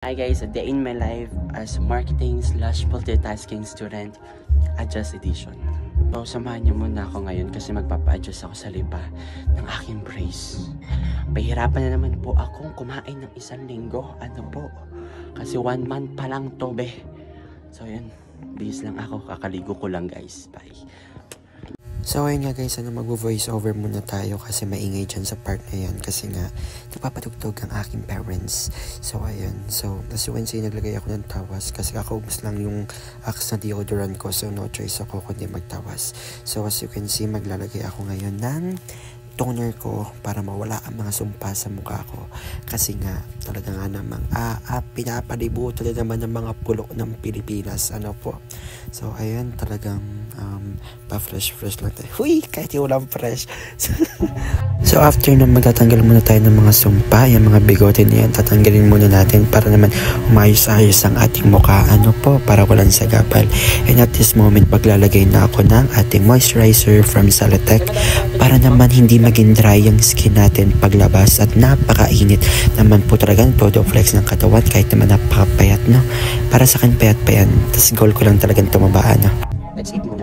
Hi guys, a day in my life as marketing/multitasking student, Adjust Edition. So, samahan niyo muna ako ngayon kasi magpapa-adjust ako sa lipa ng aking brace. Pahirapan na naman po akong kumain ng isang linggo. Ano po? Kasi 1 month pa lang to, be. So, yun. Bihis lang ako. Kakaligo ko lang, guys. Bye. So ayun nga guys, mag-voice over muna tayo kasi maingay dyan sa part na yan kasi nga nagpapatugtog ang aking parents. So ayun, so as you can see, naglagay ako ng tawas kasi kakaubos lang yung axe na deodorant ko, so no choice ako kundi magtawas. So as you can see, maglalagay ako ngayon ng toner ko para mawala ang mga sumpa sa mukha ko kasi nga talaga nga namang pinapalibutan na naman ng mga pulo ng Pilipinas, ano po. So ayun, talagang pa-fresh lang tayo. Huy, kahit yung walang fresh. So after na magtatanggal muna tayo ng mga sumpa, yung mga bigote na yan, tatanggalin muna natin para naman umayos-ayos ang ating mukha, ano po, para walang sagabal. And at this moment, maglalagay na ako ng ating moisturizer from Salatec para naman hindi maging dry ang skin natin paglabas at napakainit naman po talaga ng todo flex ng katawan kahit naman napakapayat, no? Para sa akin payat pa yan, tas goal ko lang talagang tumabaan, no? Let's eat muna.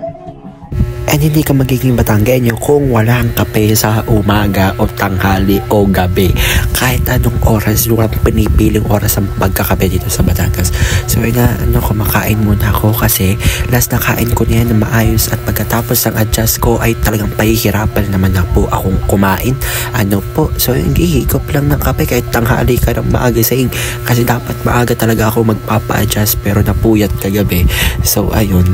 And hindi ka magiging Batanggenyo kung walang kape sa umaga o tanghali o gabi. Kahit anong oras, walang pinipiling oras ang pagkakape dito sa Batangas. So yun na, kumakain muna ako kasi last na kain ko niyan na maayos at pagkatapos ng adjust ko ay talagang pahihirapan naman na po akong kumain. Ano po, so yung ihigop lang ng kape kahit tanghali ka ng maagising kasi dapat maaga talaga ako magpapa-adjust pero napuyat kagabi. So ayun.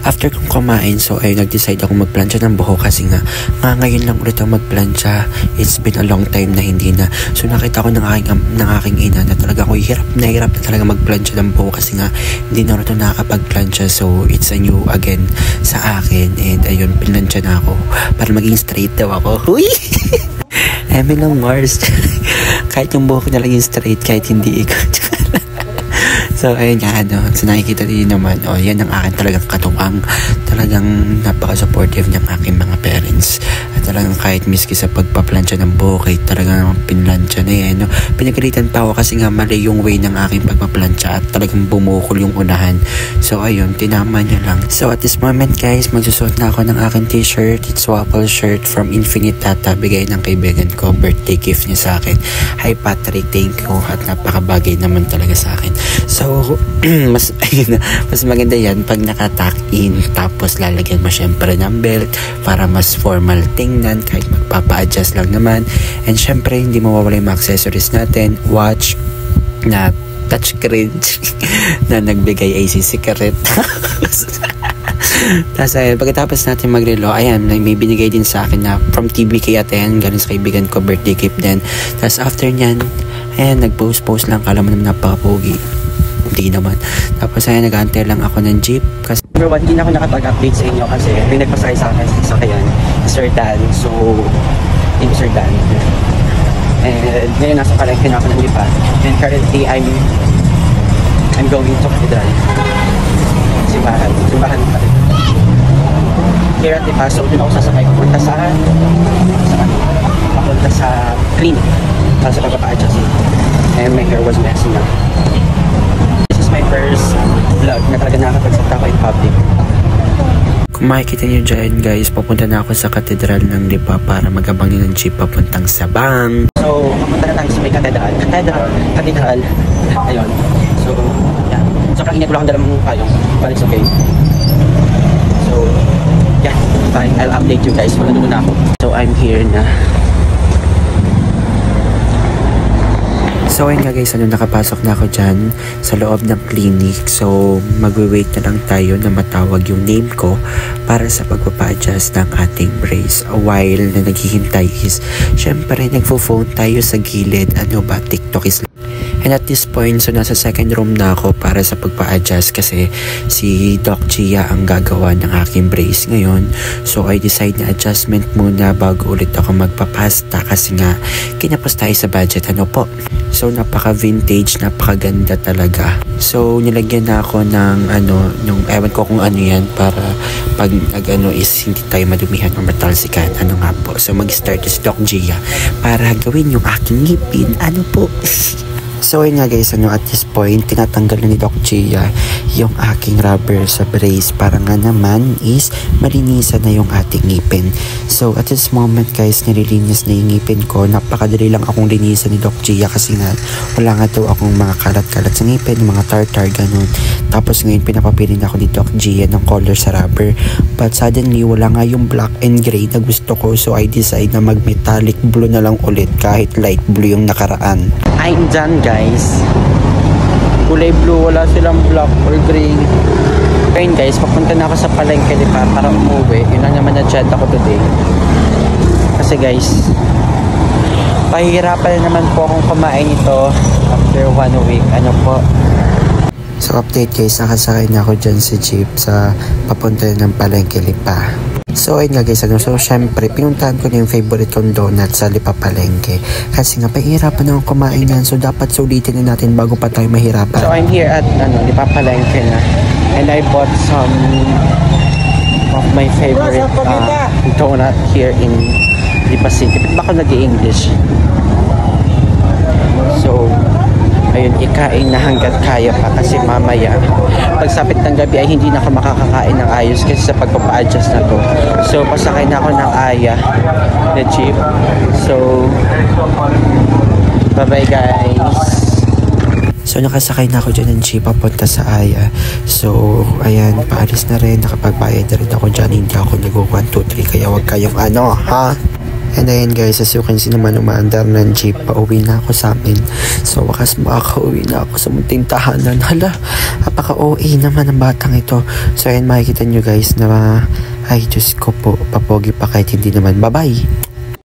After kong kumain, so ay nag-decide ako magplansya ng buhok kasi nga ngayon lang ulit ako magplansya. It's been a long time na hindi na. So nakita ko ng aking ina na talaga ako hirap na talaga magplansya ng buhok kasi nga hindi na rin nakakapagplansya. So it's a new again sa akin and ayun, pinlansya na ako para maging straight daw ako. Uy! Eme lang Mars. Kahit yung buhok na lang yung straight kahit hindi ikaw. So ayun nga, so nakikita din naman, yan ang akin talagang katuwang, talagang napaka-supportive ng aking mga parents. At talagang kahit miski sa pagpaplansya ng buhok, talagang pinlansya na yan, no? Pinagalitan pa ako kasi nga mali yung way ng aking pagpaplansya at talagang bumukol yung unahan. So ayun, tinama niya lang. So at this moment guys, magsusuot na ako ng aking t-shirt. It's waffle shirt from Infinite Tata, bigay ng kaibigan ko, birthday gift niya sa akin. Hi Patrick, thank you, at napakabagay naman talaga sa akin. So mas maganda yan pag naka-tuck in tapos lalagyan mo syempre ng belt para mas formal tingnan kahit magpapa-adjust lang naman. And syempre hindi mawawala yung mga accessories natin, watch na touchscreen na nagbigay ay si Secret. Tapos ayun, pagkatapos natin magrelo, ayan, may binigay din sa akin na from TBK at ayan, galing sa kaibigan ko, birthday gift din. Tapos after nyan, ayan, nag-post lang, kala mo naman napaka-pogi. Hindi naman. Tapos ay nag-antay lang ako ng jeep kasi Number 1, hindi na ako nakapag-update sa inyo kasi may nagpasakay sa akin sa kayan, Sir Dan. So, thank you Sir Dan. And ngayon nasa palengke na ako ng lipa. And currently, I'm going to Cathedral. Simbahan pa rin. Here at Lipa, so doon ako sasakay papunta sa clinic para sa pagpapa-adjust. And my hair was messy na. My first vlog na talaga nakakapagsalita ko in public. kung makikita nyo dyan guys, papunta na ako sa Katedral ng Lipa para magabang din ng jeep papuntang Sabang. So, papunta na tayo sa may katedral. Ayun. So, yeah. Sobrang init ko lang dalang payong. But it's okay. So, yeah. Fine. I'll update you guys kung nandun na ako. So, I'm here na. So ayun nga guys, nakapasok na ako dyan sa loob ng clinic. So magwe-wait na lang tayo na matawag yung name ko para sa pagpapa-adjust ng ating brace. While na naghihintay is, syempre nagpo-phone tayo sa gilid. Ano ba, TikTok is. And at this point, so nasa second room na ako para sa pagpa-adjust kasi si Doc Gia ang gagawa ng aking brace ngayon. So I decide na adjustment muna bago ulit ako magpapasta kasi nga kinapos tayo sa budget, ano po. So napaka-vintage, napakaganda talaga. So nilagyan na ako ng yung ewan ko kung ano yan para pag is hindi tayo madumihan o matalsikan. Ano nga po. So mag-start si Doc Gia para gawin yung aking ngipin. Ano po. So yun nga guys, at this point, tinatanggal na ni Doc Gia yung aking rubber sa brace para nga naman is malinisan na yung ating ngipin. So at this moment guys, nililinis na yung ngipin ko. Napakadali lang akong linisan ni Doc Gia kasi nga wala nga daw akong mga kalat-kalat sa ngipin, mga tartar, ganun. Tapos ngayon pinapapili na ako ni Doc Gia ng color sa rubber. But suddenly wala nga yung black and gray na gusto ko, so I decide na mag-metallic blue na lang ulit kahit light blue yung nakaraan. I'm done guys. Kulay blue, wala silang black or green. Ayun guys, papunta na ako sa palengke para umuwi. Yun lang naman na-chat ako today. Kasi guys, pahihirapan na naman po akong kumain ito after 1 week. Ano po? So update guys, nakasakay na ako dyan sa jeep sa papunta ng palengke Lipa. So ayun nga guys, so syempre pinuntahan ko na yung favorite kong donut sa Lipa Palengke. Kasi nga pahihirapan na akong kumain yan, so dapat sulitin na natin bago pa tayo mahirapan. So I'm here at Lipa Palengke na. And I bought some of my favorite donut here in Lipa City. Ba't ba ako nag-i-English? So ayun, ikain na hanggat kaya pa kasi mamaya pagsapit ng gabi ay hindi na ako makakakain ng ayos kasi sa pagpapa-adjust na to. So pasakay na ako ng Aya na jeep. So bye bye guys. So nakasakay na ako dyan ng jeep papunta sa Aya. So ayan, paalis na rin, nakapagbayad na rin ako dyan, hindi ako nag-1, 2, 3 kaya wag kayong ha. And then guys, as you can see naman, umaandar ng jeep, pauwi na ako sa amin. So wakas makaka-uwi na ako sa munting tahanan. Hala, napaka-OA naman ang batang ito. So ayan, makikita nyo guys na ay Diyos ko po, papogi pa kahit hindi naman. Bye bye!